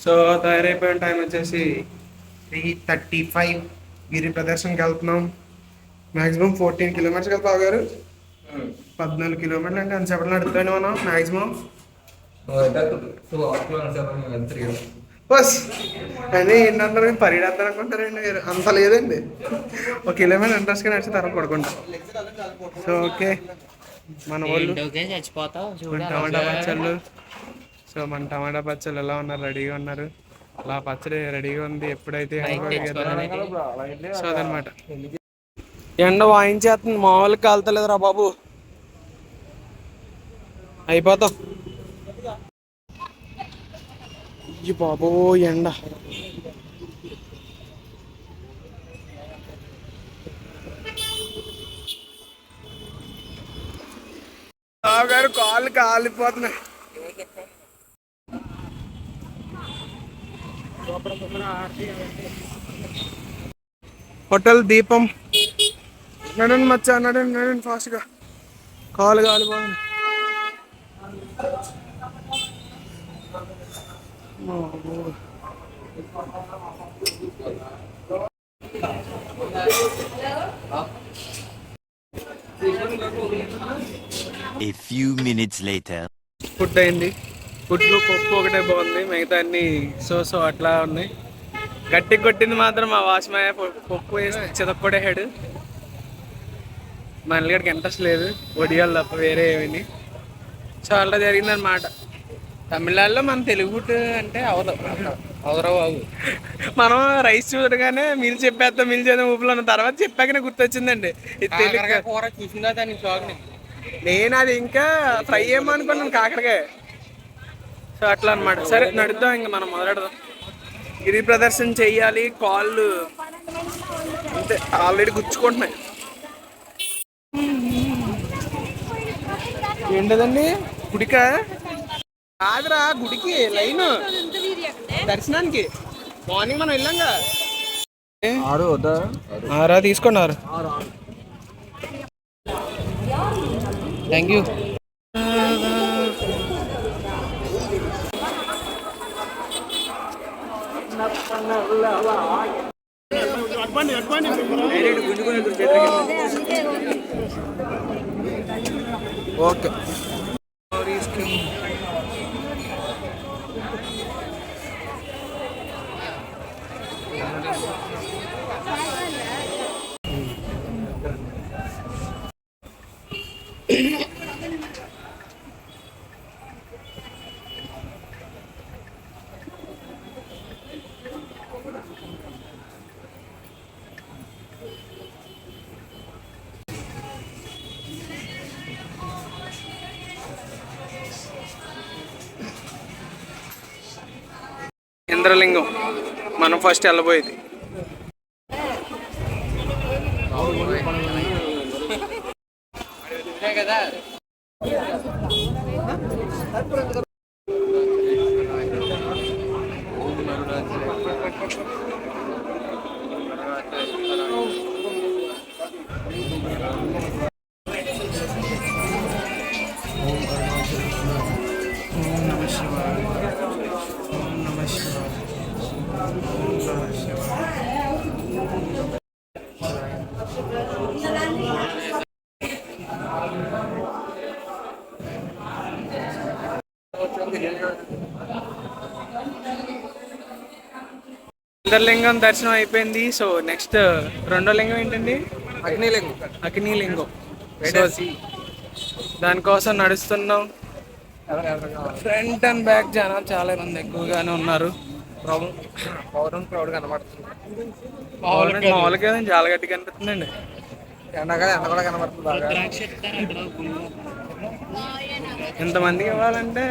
So తయారైపోయిన time వచ్చేసి 3:35. గిరి ప్రదర్శనకి వెళ్తున్నాం. Maximum 14 kilometres కదా బాబు గారు. 14 కిలోమీటర్లు అంటే అంత చెప్పడం నడుపుతాను మనం మ్యాక్సిమం. బస్ అని ఏంటంటారు, పరిగెడతాను అనుకుంటారండి మీరు. అంత లేదండి, 1 కిలోమీటర్ ఇంట్రెస్ట్గా నడిచి తర్వాత పడుకుంటాం. సో ఓకే, మన వాళ్ళు టమాటా పచ్చళ్ళు. సో మన టమాటా పచ్చళ్ళు ఎలా ఉన్నారు, రెడీగా ఉన్నారు. అలా పచ్చడి రెడీగా ఉంది, ఎప్పుడైతే సో అదనమాట. ఎండ వాయించేస్తుంది, మామూలుగా కాలుతలేదురా బాబు. అయిపోతాం ఈ బాబో ఎండ. గారు కాళ్ళు కాలిపోతున్నాయి. హోటల్ దీపం. నడండి మచ్చా, నడండి ఫాస్ట్గా. కాలు కాలిపోతుంది. A few minutes later. Food అయింది. ఫుడ్లో పప్పు ఒకటే బాగుంది, మిగతా అన్ని సో అట్లా ఉన్నాయి. గట్టి కొట్టింది మాత్రం మా వాచ్మాయ పప్పు వేసి చితక్కొడేసాడు. మా అల్లుడికి ఇంట్రెస్ట్ లేదు, వడియాలు తప్ప వేరే ఏమని. సో అలా జరిగిందనమాట. తమిళనాడులో మన తెలుగు ఫుడ్ అంటే అవదరా బాబు. మనం రైస్ చూడగానే మిల్ చెప్పేస్తాం, మిల్ చేద్దాం ఊపిలో ఉన్న తర్వాత చెప్పాకనే గుర్తొచ్చిందండి ఇది తెలుగు కూర. చూసిందా దాన్ని షాక్. నేను అది ఇంకా ఫ్రై ఏమో అనుకున్నాను, కాకరకాయ. సో అట్లా అనమాట. సరే నడుద్దాం, ఇంకా మనం మొదలెడదాం. గిరి ప్రదర్శన చెయ్యాలి. కాళ్ళు అంతే ఆల్రెడీ గుచ్చుకుంటున్నాయి. ఏంటదండి గుడిక కాదురా, గుడికి లైన్ దర్శనానికి మార్నింగ్ మనం వెళ్ళాంగా. 6 తీసుకున్నారు. Thank you. ఓకే ఇంద్రలింగం మనం ఫస్ట్ వెళ్ళబోయేది. కదా ఇంద్రలింగం దర్శనం అయిపోయింది. సో నెక్స్ట్ రెండో లింగం ఏంటండి? అగ్నిలింగం. దానికోసం నడుస్తున్నాం. ఫ్రంట్ అండ్ బ్యాక్ జనాలు చాలా మంది ఎక్కువగానే ఉన్నారు. మామూలుగా చాలా గట్టిగా కనిపిస్తుందండి. ఇంతమందికి ఇవ్వాలంటే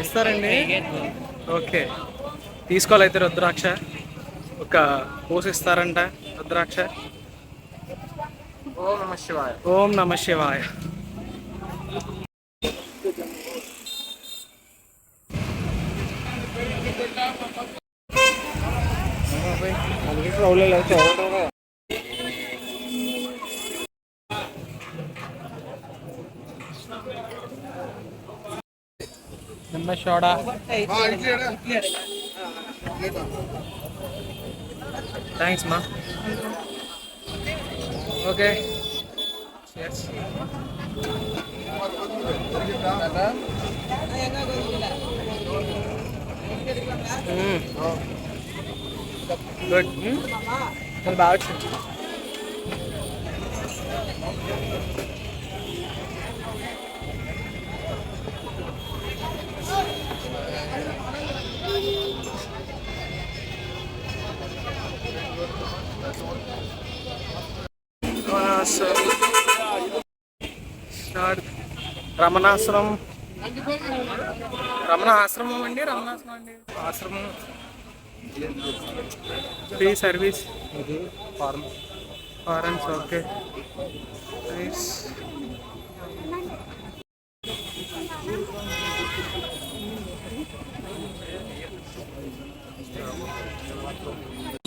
ఇస్తారండి. ఓకే, తీసుకోవాలైతే రుద్రాక్ష ఒక పోసిస్తారంట. రుద్రాక్ష. ఓం నమ శివాయ. ఓం నమ శివాయ. నిమ్మ సోడా. థ్యాంక్స్ మా. Okay good. అది బాగా వచ్చింది. రమణాశ్రమం రమణాశ్రమం అండి. రమణాశ్రమం అండి. ఆశ్రమం free service foreigners. Okay nice.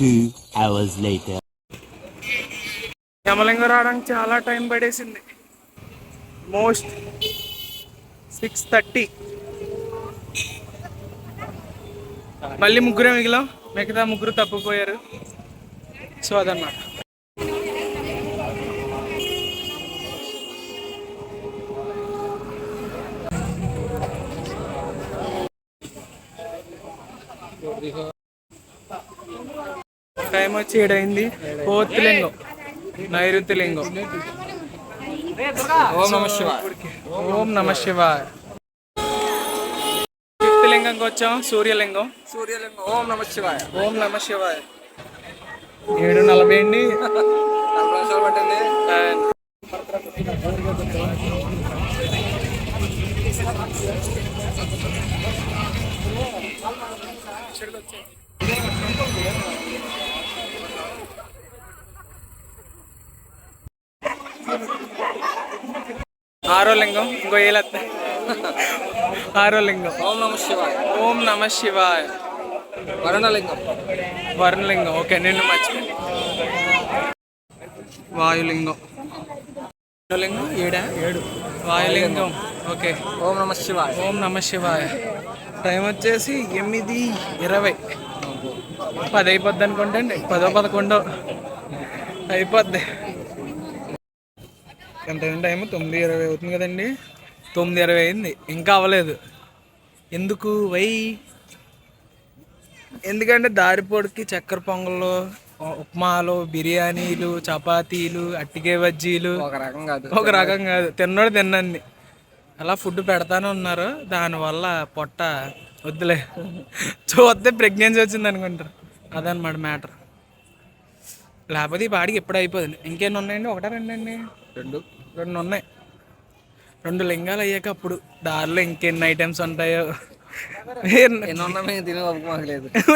Two hours later. Yamalingam రావడానికి చాలా టైం పడేసింది. మోస్ట్ 6:30. మళ్ళీ ముగ్గురే మిగిలాం, మిగతా ముగ్గురు తప్పిపోయారు. సో అదన్నమాట. టైం వచ్చి 7 అయింది. 4th లింగం నైరుతి లింగం. ఓం నమ శివాయ. ఓం నమ శివాయ. 5th లింగంకి వచ్చాం. సూర్యలింగం. ఓం నమ శివాయ. ఓం నమ శివాయ. 7:40 అండి. 40 నిమిషాలు పట్టింది. ఆరో లింగం. ఇంకో ఏలత్త. 6వ లింగం. ఓం నమ శివాయ. ఓం నమ శివాయ. వరుణలింగం. వరుణలింగం. ఓకే నిన్ను మర్చిపోయి. వాయులింగం. లింగం 7. వాయులింగం. ఓకే. ఓం నమ శివాయ. ఓం నమ శివాయ. టైం వచ్చేసి 8:20. 10 అయిపోద్ది అనుకుంటా అండి. 10, 11 అయిపోద్ది. ఎంత టైం? 9:20 అవుతుంది కదండి. 9:20 అయింది, ఇంకా అవ్వలేదు. ఎందుకు? ఎందుకంటే దారిపోడికి చక్కెర పొంగళ్ళు, ఉప్మాలు, బిర్యానీలు, చపాతీలు, అట్టికే బజ్జీలు ఒక రకం కాదు. తిన్నోడు తిన్నాన్ని అలా ఫుడ్ పెడతానే ఉన్నారు. దానివల్ల పొట్ట వద్దులే, చూస్తే ప్రెగ్నెన్సీ వచ్చింది అనుకుంటారు. అదనమాట మ్యాటర్. లేకపోతే ఈ పాడికి ఎప్పుడు అయిపోతుంది. ఇంకేన్ని ఉన్నాయండి? 1, 2 అండి? 2 ఉన్నాయి. 2 లింగాలు అయ్యాక అప్పుడు దారిలో ఇంకెన్ని ఐటమ్స్ ఉంటాయో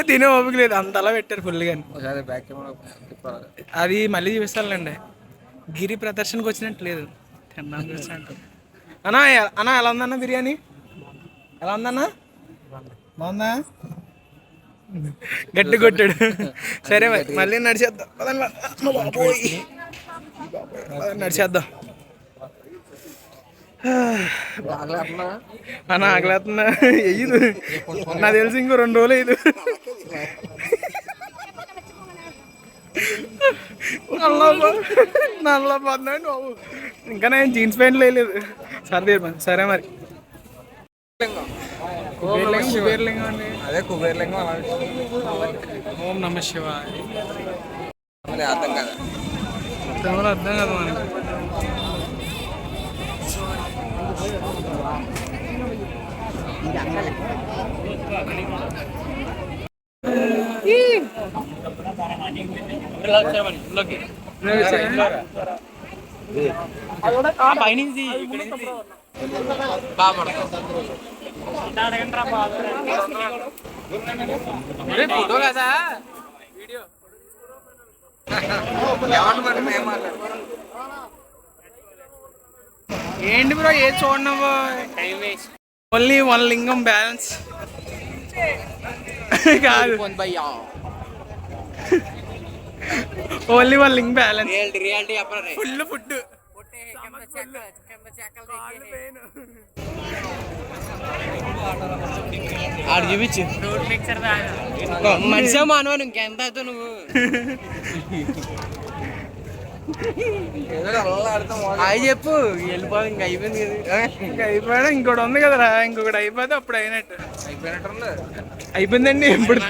తినే ఓపిక లేదు. అంతలా పెట్టారు ఫుల్గా. అది మళ్ళీ చూపిస్తానులేండి. గిరి ప్రదర్శనకు వచ్చినట్టు లేదు. తిన్నాను చూసినట్టు. అన్నా అన్నా ఎలా ఉందన్నా బిర్యానీ? ఎలా ఉందన్నా? బాగుందా? గట్టి కొట్టాడు. సరే మళ్ళీ నడిచేద్దాం. నడిచేద్దాం అన్న. ఆకలేస్తున్నా. వెయ్యదు నాకు తెలిసి ఇంకో 2 రోజులు వేయదు. నల్ల పోతుందండి బాబు. ఇంకా నేను జీన్స్ ప్యాంట్లు వేయలేదు. సరే మరి. కుబేర్లింగం అండి. అదే కుబేర్లింగం. ఓం నమ శివాయ. అర్థం కదా మనకి. పైనుంచి ఫోటో కదా వీడియో. ఏంటి బ్రో ఏది చూడండి. ఓన్లీ 1 లింగం బ్యాలెన్స్ కాదు. ఓన్లీ 1 లింగం బ్యాలెన్స్. Full food. ఆడు చూపించు మనిషి మానవ ఇంకెంత అవుతావు నువ్వు అవి చెప్పు వెళ్ళిపోదు ఇంక అయిపోయింది కదా ఇంకా అయిపోయాడు ఇంకోటి ఉంది కదరా ఇంకొకటి అయిపోతే అప్పుడు అయినట్టు అయిపోయిందండి ఇప్పుడు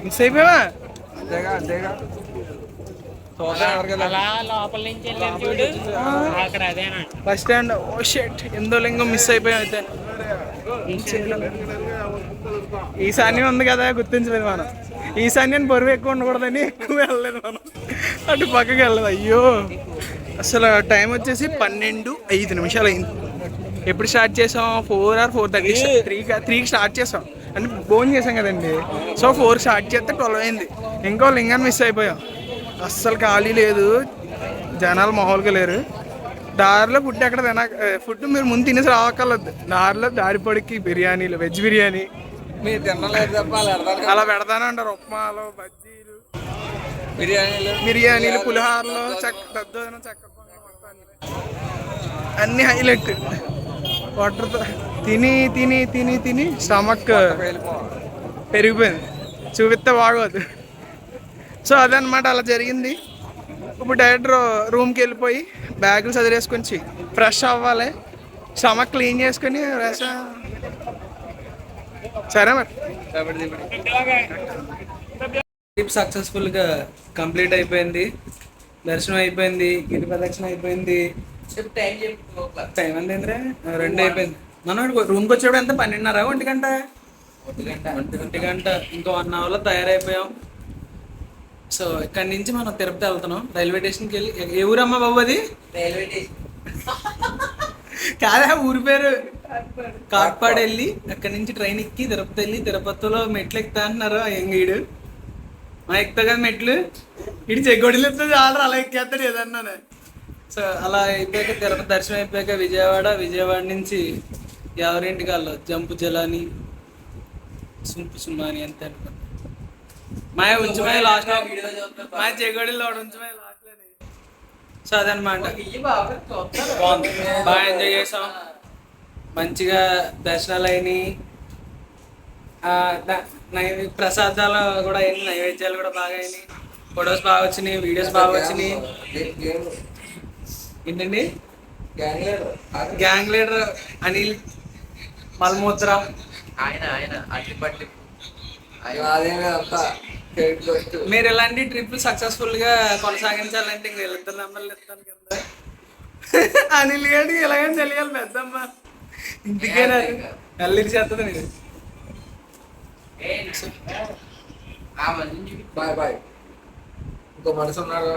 మిస్ అయిపోయావా బస్ స్టాండ్ ఓ షెట్ ఎందో లింగం మిస్ అయిపోయాం అయితే ఈశాన్యం ఉంది కదా గుర్తించలేదు మనం ఈశాన్యం బరువు ఎక్కువ ఉండకూడదని ఎక్కువ వెళ్ళలేదు మనం అటు పక్కకి వెళ్ళలేదు అయ్యో అసలు టైం వచ్చేసి 12:05 అయింది ఎప్పుడు స్టార్ట్ చేసాం 4 or 4:30 3కి స్టార్ట్ చేసాం అంటే భోజనం చేసాం కదండి సో 4 స్టార్ట్ చేస్తే 12 అయింది ఇంకో లింగాన్ని మిస్ అయిపోయాం అస్సలు ఖాళీ లేదు జనాలు మామూలుగా లేరు దారిలో ఫుడ్ ఎక్కడ ఫుడ్ మీరు ముందు తినేసి రావక్కర్లేదు దారిలో దారిపొడికి బిర్యానీలు వెజ్ బిర్యానీ మీరు తినలేదు తప్ప అలా పెడతానే ఉంటారు ఉప్మాలు బజ్జీలు బిర్యానీలు పులిహారలు దద్దోజనం చక్క అన్ని హైలైట్ వాటర్తో తిని తిని తిని తిని స్టమక్ పెరిగిపోయింది చూపిస్తే బాగోదు సో అదనమాట అలా జరిగింది ఇప్పుడు డైరెక్ట్ రూమ్కి వెళ్ళిపోయి బ్యాగులు చదివేసుకొని ఫ్రెష్ అవ్వాలి స్టమక్ క్లీన్ చేసుకొని సరే మరి ట్రిప్ సక్సెస్ఫుల్గా కంప్లీట్ అయిపోయింది దర్శనం అయిపోయింది గిరి ప్రదక్షిణ అయిపోయింది టైం ఎంత ఏంద్రే 2 అయిపోయింది మనం రూమ్కి వచ్చేప్పుడు ఎంత 12:30 1 గంట ఇంకో 1 అవర్లో తయారైపోయాం సో ఇక్కడ నుంచి మనం తిరుపతి వెళ్తున్నాం రైల్వే స్టేషన్కి వెళ్ళి ఏ ఊరమ్మా బాబు అది రైల్వే స్టేషన్ కాదా ఊరి పేరు కాట్పాడు వెళ్ళి అక్కడ నుంచి ట్రైన్ ఎక్కి తిరుపతి వెళ్ళి తిరుపతిలో మెట్లు ఎక్కుతా అంటున్నారు ఎంగీడు మా ఎక్కుతా కదా మెట్లు ఇటు చెగ్గొడిలు ఎత్తే చాలా అలా ఎక్కేస్తాడు ఏదన్నా సో అలా అయిపోయాక తిరుపతి దర్శనం అయిపోయాక విజయవాడ నుంచి ఎవరింటికి వాళ్ళు జంపు జలాని సుంపు సుమాని అంతే అనుకో మాయ ఉంచుమాయ లాస్ట్ మాయ చెగ్గొడిలో ఉంచుమాయ లాస్ట్ సో అదనమాట బాగుంది బాగా ఎంజాయ్ చేసాం మంచిగా దర్శనాలు అయినాయి ప్రసాదాలు కూడా అయినాయి నైవేద్యాలు కూడా బాగా అయినాయి ఫొటోస్ బాగా వచ్చినాయి వీడియోస్ బాగా వచ్చినాయి ఏంటండి గ్యాంగ్ లీడర్ అనిల్ మల్మూత్ర మీరు ఎలాంటి ట్రిప్లు సక్సెస్ఫుల్గా కొనసాగించాలంటే ఇంక వీళ్ళిద్దరు నెంబర్లు ఇస్తాను కింద అనిల్ గారికి ఎలాగని తెలియాలి పెద్దమ్మ ఇంటికైనా వెళ్ళి చేస్తుంది నేను బాయ్ ఇంకో మనసు ఉన్నారు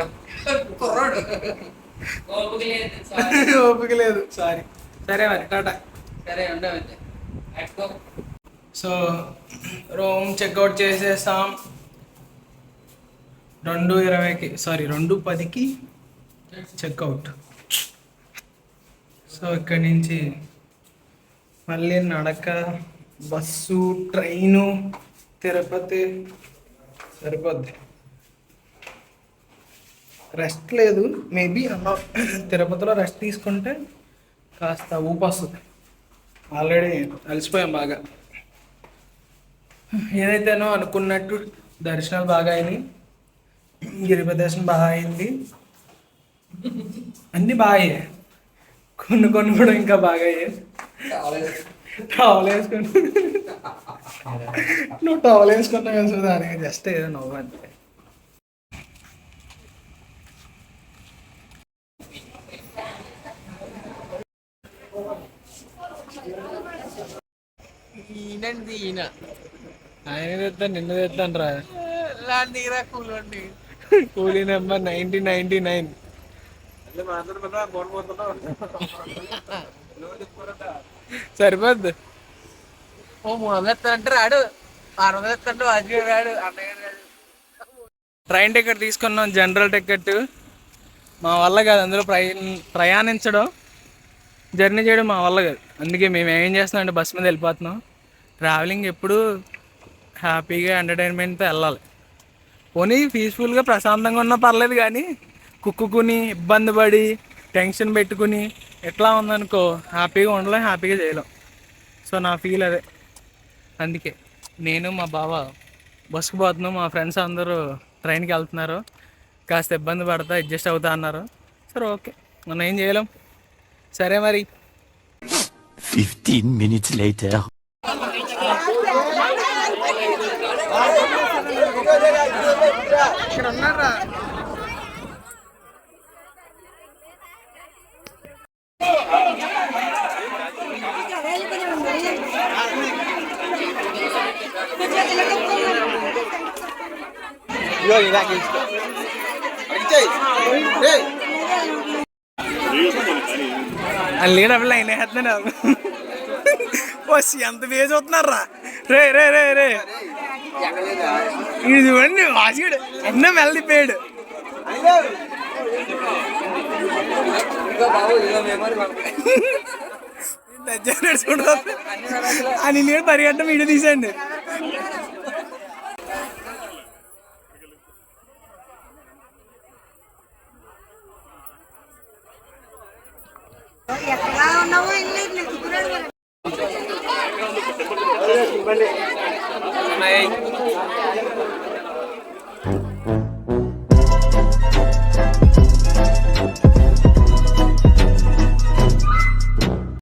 ఓపిక లేదు సారీ సరే మరి టాటా సరే ఉండవు సో రూమ్ చెక్అవుట్ చేసేస్తాం 2:20కి 2:10కి చెక్అవుట్ సో ఇక్కడి నుంచి మళ్ళీ నడక బస్సు ట్రైను తిరుపతి సరిపోద్ది రెస్ట్ లేదు మేబీ అలా తిరుపతిలో రెస్ట్ తీసుకుంటే కాస్త ఊపు వస్తుంది ఆల్రెడీ అలసిపోయాం బాగా ఏదైతేనో అనుకున్నట్టు దర్శనాలు బాగా అయినాయి గిరి ప్రదర్శన బాగా అయింది అన్నీ బాగా అయ్యాయి కొన్ని కూడా ఇంకా బాగా అయ్యాయి టవల్ వేసుకుని నువ్వు టవల్ వేసుకున్నావు కదా దానికి జస్ట్ ఏదో నవ్వు అంతే ఈయన ఆయన తెస్తాను నిన్ను తెస్తాను రా కూలీ నెంబర్ 1999 సరిపోద్ది రాడు రాడు ట్రైన్ టికెట్ తీసుకున్నాం జనరల్ టికెట్ మా వల్ల కాదు అందులో ప్రయాణించడం జర్నీ చేయడం మా వల్ల కాదు అందుకే మేము ఏం చేస్తున్నాం అంటే బస్ మీద వెళ్ళిపోతున్నాం ట్రావెలింగ్ ఎప్పుడు హ్యాపీగా ఎంటర్టైన్మెంట్తో వెళ్ళాలి పోనీ పీస్ఫుల్గా ప్రశాంతంగా ఉన్నా పర్లేదు కానీ కుక్కుని ఇబ్బంది పడి టెన్షన్ పెట్టుకుని ఎట్లా ఉందనుకో హ్యాపీగా ఉండలేం హ్యాపీగా చేయలేం సో నా ఫీల్ అదే. అందుకే నేను మా బావ బస్సుకు పోతున్నాం, మా ఫ్రెండ్స్ అందరూ ట్రైన్కి వెళ్తున్నారు, కాస్త ఇబ్బంది పడతా అడ్జస్ట్ అవుతా అన్నారు. సరే ఓకే, మనం ఏం చేయలేం. సరే మరి 15 minutes later. ఇక్కడ ఉన్నారా? లేనప్పుడు అయినా వేస్తున్నాను. బస్ ఎంత వేసి చూస్తున్నారా? రే రే రే రే ఇది చూడండి, వాసిగాడు ఎన్నో మెల్లదిపోయాడు. అని నేను పరిగెట్టడం వీడియో తీసండి. ఎక్కడ ఉన్నావో